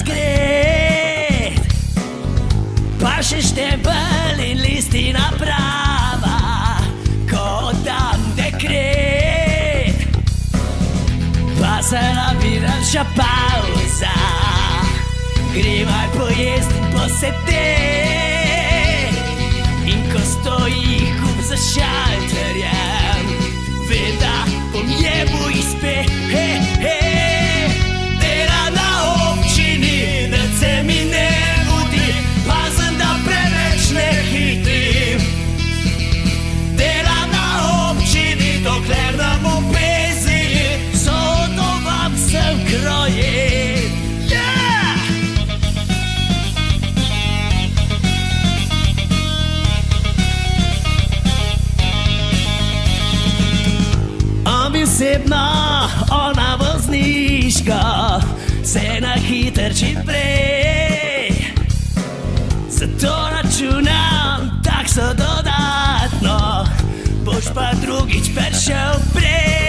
razgret, pa še štempelj in listina prava, ko dam dekret, pa se nabira še pauza, greva pojest in posedeti. In ko stoji kup za šalterjem, vem, da bom jemu izpe. Dela na občini, da se mi ne mudi, pazem, da preveč ne hitim. Dela na občini, dokler nam opezili, soto vam sem krojen. Osebno, ona vozniška, se na hiter čim prej, zato računam takso dodatno, boš pa drugič prišel prej.